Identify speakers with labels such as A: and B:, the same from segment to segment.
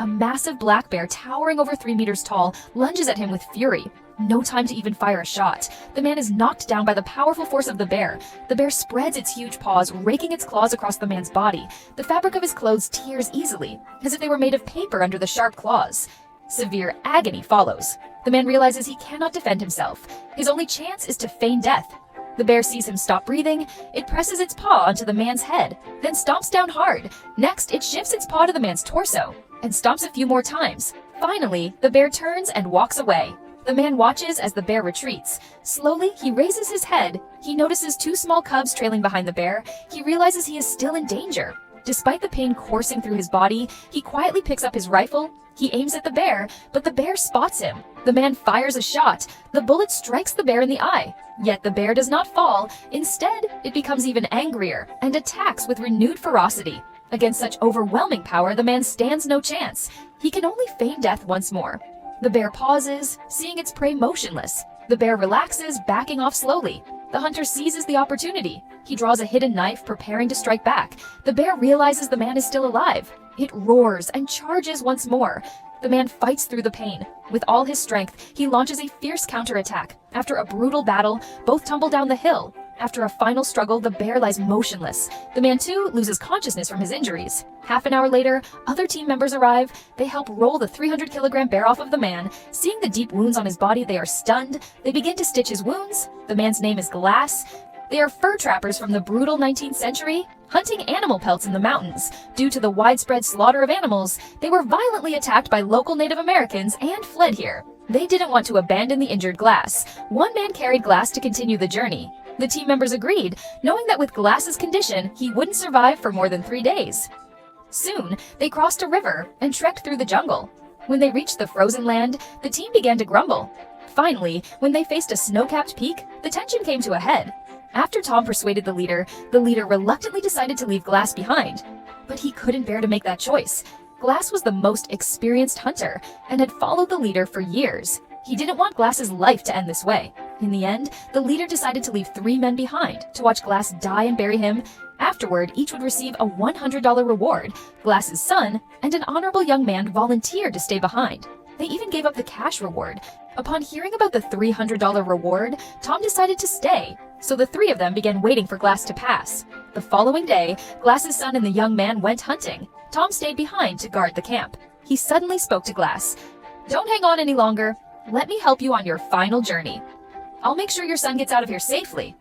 A: A massive black bear towering over 3 meters tall lunges at him with fury. No time to even fire a shot. The man is knocked down by the powerful force of the bear. The bear spreads its huge paws, raking its claws across the man's body. The fabric of his clothes tears easily, as if they were made of paper under the sharp claws. Severe agony follows. The man realizes he cannot defend himself. His only chance is to feign death. The bear sees him stop breathing. It presses its paw onto the man's head, then stomps down hard. Next, it shifts its paw to the man's torso, and stomps a few more times. Finally, the bear turns and walks away. The man watches as the bear retreats. Slowly, he raises his head. He notices 2 small cubs trailing behind the bear. He realizes he is still in danger. Despite the pain coursing through his body, he quietly picks up his rifle. He aims at the bear, but the bear spots him. The man fires a shot. The bullet strikes the bear in the eye. Yet the bear does not fall. Instead, it becomes even angrier and attacks with renewed ferocity. Against such overwhelming power, the man stands no chance. He can only feign death once more. The bear pauses, seeing its prey motionless. The bear relaxes, backing off slowly. The hunter seizes the opportunity. He draws a hidden knife, preparing to strike back. The bear realizes the man is still alive. It roars and charges once more. The man fights through the pain. With all his strength, he launches a fierce counterattack. After a brutal battle, both tumble down the hill. After a final struggle, the bear lies motionless. The man, too, loses consciousness from his injuries. Half an hour later, other team members arrive. They help roll the 300-kilogram bear off of the man. Seeing the deep wounds on his body, they are stunned. They begin to stitch his wounds. The man's name is Glass. They are fur trappers from the brutal 19th century, hunting animal pelts in the mountains. Due to the widespread slaughter of animals, they were violently attacked by local Native Americans and fled here. They didn't want to abandon the injured Glass. One man carried Glass to continue the journey. The team members agreed, knowing that with Glass's condition, he wouldn't survive for more than 3 days. Soon, they crossed a river and trekked through the jungle. When they reached the frozen land, the team began to grumble. Finally, when they faced a snow-capped peak, the tension came to a head. After Tom persuaded the leader reluctantly decided to leave Glass behind. But he couldn't bear to make that choice. Glass was the most experienced hunter and had followed the leader for years. He didn't want Glass's life to end this way. In the end, the leader decided to leave 3 men behind to watch Glass die and bury him. Afterward, each would receive a $100 reward. Glass's son and an honorable young man volunteered to stay behind. They even gave up the cash reward. Upon hearing about the $300 reward, Tom decided to stay, so the 3 of them began waiting for Glass to pass. The following day, Glass's son and the young man went hunting. Tom stayed behind to guard the camp. He suddenly spoke to Glass. "Don't hang on any longer. Let me help you on your final journey. I'll make sure your son gets out of here safely."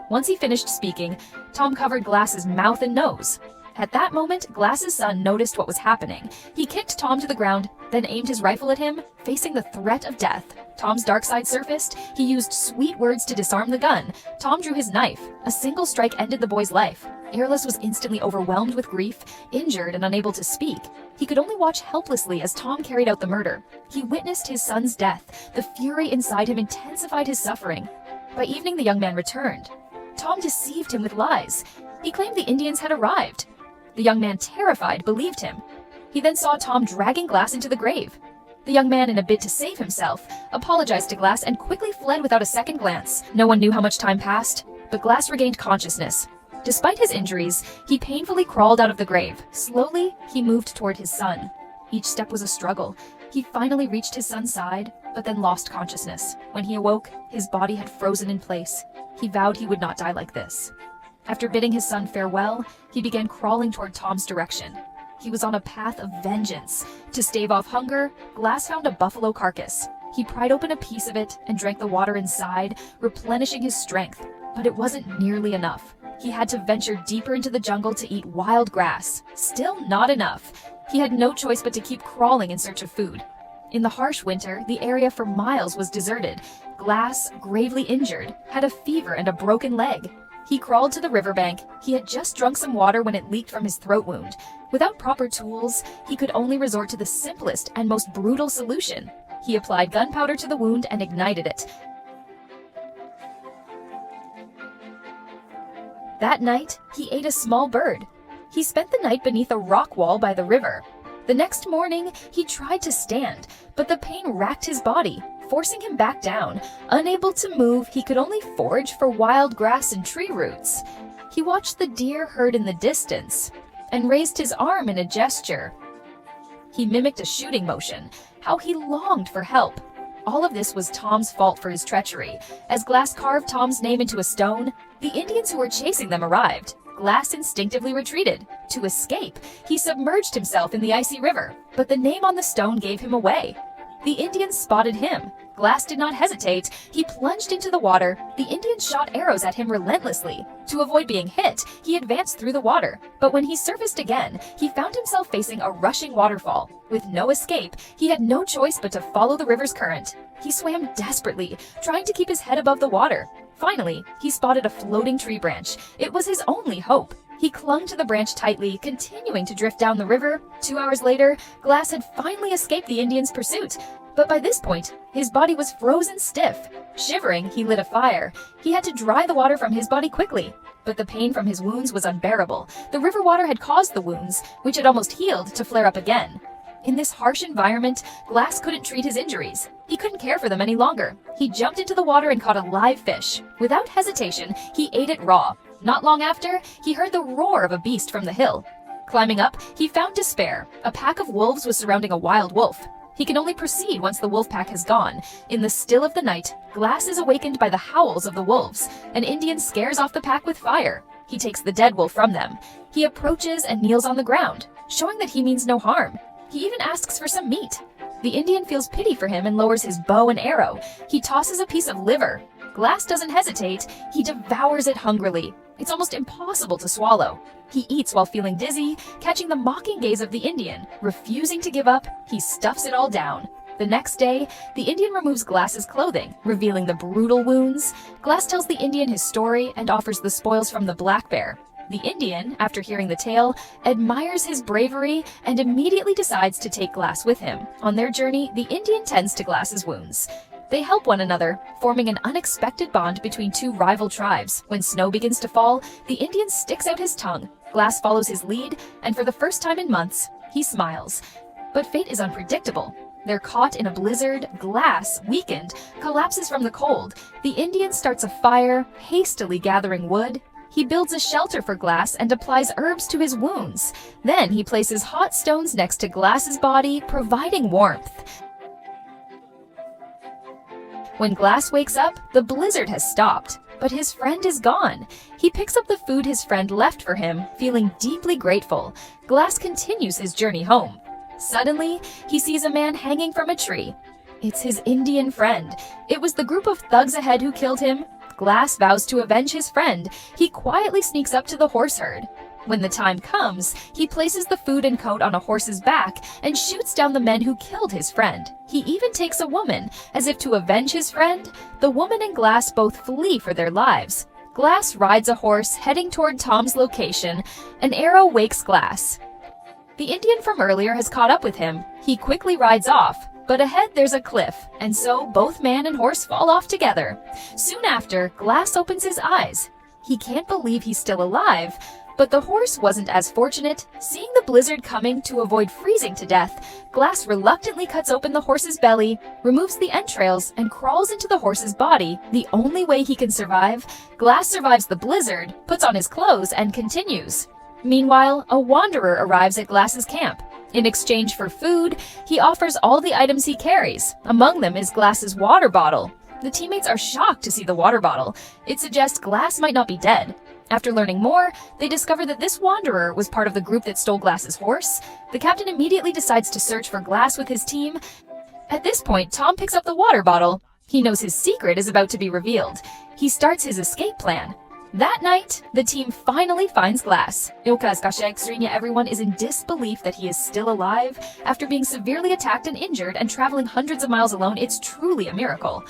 A: Once he finished speaking, Tom covered Glass's mouth and nose. At that moment, Glass's son noticed what was happening. He kicked Tom to the ground, then aimed his rifle at him, facing the threat of death. Tom's dark side surfaced. He used sweet words to disarm the gun. Tom drew his knife. A single strike ended the boy's life. Airless was instantly overwhelmed with grief, injured and unable to speak. He could only watch helplessly as Tom carried out the murder. He witnessed his son's death. The fury inside him intensified his suffering. By evening, the young man returned. Tom deceived him with lies. He claimed the Indians had arrived. The young man, terrified, believed him. He then saw Tom dragging Glass into the grave. The young man, in a bid to save himself, apologized to Glass and quickly fled without a second glance. No one knew how much time passed, but Glass regained consciousness. Despite his injuries, he painfully crawled out of the grave. Slowly, he moved toward his son. Each step was a struggle. He finally reached his son's side, but then lost consciousness. When he awoke, his body had frozen in place. He vowed he would not die like this. After bidding his son farewell, he began crawling toward Tom's direction. He was on a path of vengeance. To stave off hunger, Glass found a buffalo carcass. He pried open a piece of it and drank the water inside, replenishing his strength. But it wasn't nearly enough. He had to venture deeper into the jungle to eat wild grass. Still not enough. He had no choice but to keep crawling in search of food. In the harsh winter, the area for miles was deserted. Glass, gravely injured, had a fever and a broken leg. He crawled to the riverbank. He had just drunk some water when it leaked from his throat wound. Without proper tools, he could only resort to the simplest and most brutal solution. He applied gunpowder to the wound and ignited it. That night, he ate a small bird. He spent the night beneath a rock wall by the river. The next morning, he tried to stand, but the pain racked his body, forcing him back down. Unable to move, he could only forage for wild grass and tree roots. He watched the deer herd in the distance and raised his arm in a gesture. He mimicked a shooting motion. How he longed for help. All of this was Tom's fault for his treachery. As Glass carved Tom's name into a stone, the Indians who were chasing them arrived. Glass instinctively retreated. To escape, he submerged himself in the icy river, but the name on the stone gave him away. The Indians spotted him. Glass did not hesitate. He plunged into the water. The Indians shot arrows at him relentlessly. To avoid being hit, he advanced through the water. But when he surfaced again, he found himself facing a rushing waterfall. With no escape, he had no choice but to follow the river's current. He swam desperately, trying to keep his head above the water. Finally, he spotted a floating tree branch. It was his only hope. He clung to the branch tightly, continuing to drift down the river. 2 hours later, Glass had finally escaped the Indians' pursuit. But by this point, his body was frozen stiff. Shivering, he lit a fire. He had to dry the water from his body quickly. But the pain from his wounds was unbearable. The river water had caused the wounds, which had almost healed, to flare up again. In this harsh environment, Glass couldn't treat his injuries. He couldn't care for them any longer. He jumped into the water and caught a live fish. Without hesitation, he ate it raw. Not long after, he heard the roar of a beast from the hill. Climbing up, he found despair. A pack of wolves was surrounding a wild wolf. He can only proceed once the wolf pack has gone. In the still of the night, Glass is awakened by the howls of the wolves. An Indian scares off the pack with fire. He takes the dead wolf from them. He approaches and kneels on the ground, showing that he means no harm. He even asks for some meat. The Indian feels pity for him and lowers his bow and arrow. He tosses a piece of liver. Glass doesn't hesitate. He devours it hungrily. It's almost impossible to swallow. He eats while feeling dizzy, catching the mocking gaze of the Indian. Refusing to give up, he stuffs it all down. The next day, the Indian removes Glass's clothing, revealing the brutal wounds. Glass tells the Indian his story and offers the spoils from the black bear. The Indian, after hearing the tale, admires his bravery and immediately decides to take Glass with him. On their journey, the Indian tends to Glass's wounds. They help one another, forming an unexpected bond between two rival tribes. When snow begins to fall, the Indian sticks out his tongue. Glass follows his lead, and for the first time in months, he smiles. But fate is unpredictable. They're caught in a blizzard. Glass, weakened, collapses from the cold. The Indian starts a fire, hastily gathering wood. He builds a shelter for Glass and applies herbs to his wounds. Then he places hot stones next to Glass's body, providing warmth. When Glass wakes up, the blizzard has stopped, but his friend is gone. He picks up the food his friend left for him, feeling deeply grateful. Glass continues his journey home. Suddenly, he sees a man hanging from a tree. It's his Indian friend. It was the group of thugs ahead who killed him. Glass vows to avenge his friend. He quietly sneaks up to the horse herd. When the time comes, he places the food and coat on a horse's back and shoots down the men who killed his friend. He even takes a woman, as if to avenge his friend. The woman and Glass both flee for their lives. Glass rides a horse, heading toward Tom's location. An arrow wakes Glass. The Indian from earlier has caught up with him. He quickly rides off, but ahead there's a cliff, and so both man and horse fall off together. Soon after, Glass opens his eyes. He can't believe he's still alive. But the horse wasn't as fortunate. Seeing the blizzard coming to avoid freezing to death, Glass reluctantly cuts open the horse's belly, removes the entrails, and crawls into the horse's body. The only way he can survive. Glass survives the blizzard, puts on his clothes, and continues. Meanwhile, a wanderer arrives at Glass's camp. In exchange for food, he offers all the items he carries. Among them is Glass's water bottle. The teammates are shocked to see the water bottle. It suggests Glass might not be dead. After learning more, they discover that this wanderer was part of the group that stole Glass's horse. The captain immediately decides to search for Glass with his team. At this point, Tom picks up the water bottle. He knows his secret is about to be revealed. He starts his escape plan. That night, the team finally finds Glass. Everyone is in disbelief that he is still alive. After being severely attacked and injured and traveling hundreds of miles alone, it's truly a miracle.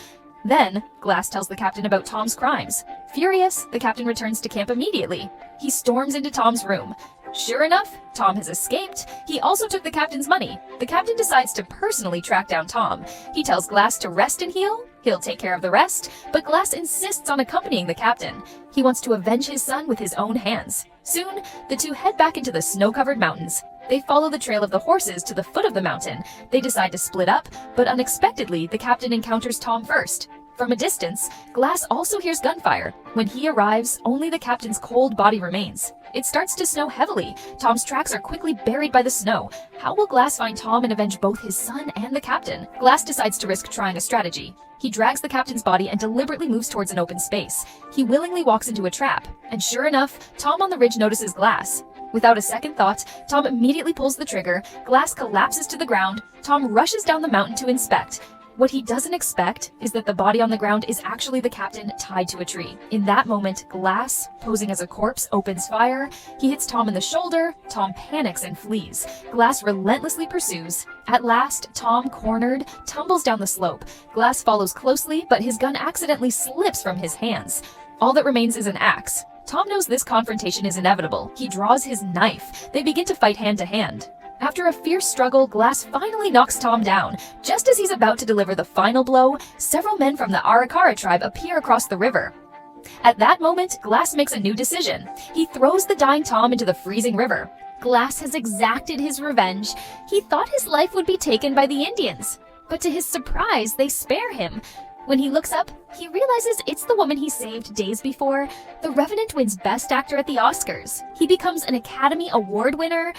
A: Then, Glass tells the captain about Tom's crimes. Furious, the captain returns to camp immediately. He storms into Tom's room. Sure enough, Tom has escaped. He also took the captain's money. The captain decides to personally track down Tom. He tells Glass to rest and heal. He'll take care of the rest, but Glass insists on accompanying the captain. He wants to avenge his son with his own hands. Soon, the two head back into the snow-covered mountains. They follow the trail of the horses to the foot of the mountain. They decide to split up, but unexpectedly, the captain encounters Tom first. From a distance, Glass also hears gunfire. When he arrives, only the captain's cold body remains. It starts to snow heavily. Tom's tracks are quickly buried by the snow. How will Glass find Tom and avenge both his son and the captain? Glass decides to risk trying a strategy. He drags the captain's body and deliberately moves towards an open space. He willingly walks into a trap. And sure enough, Tom on the ridge notices Glass. Without a second thought, Tom immediately pulls the trigger. Glass collapses to the ground. Tom rushes down the mountain to inspect. What he doesn't expect is that the body on the ground is actually the captain tied to a tree. In that moment, Glass, posing as a corpse, opens fire. He hits Tom in the shoulder. Tom panics and flees. Glass relentlessly pursues. At last, Tom, cornered, tumbles down the slope. Glass follows closely, but his gun accidentally slips from his hands. All that remains is an axe. Tom knows this confrontation is inevitable. He draws his knife. They begin to fight hand to hand. After a fierce struggle, Glass finally knocks Tom down. Just as he's about to deliver the final blow, several men from the Arikara tribe appear across the river. At that moment, Glass makes a new decision. He throws the dying Tom into the freezing river. Glass has exacted his revenge. He thought his life would be taken by the Indians. But to his surprise, they spare him. When he looks up, he realizes it's the woman he saved days before. The Revenant wins Best Actor at the Oscars. He becomes an Academy Award winner.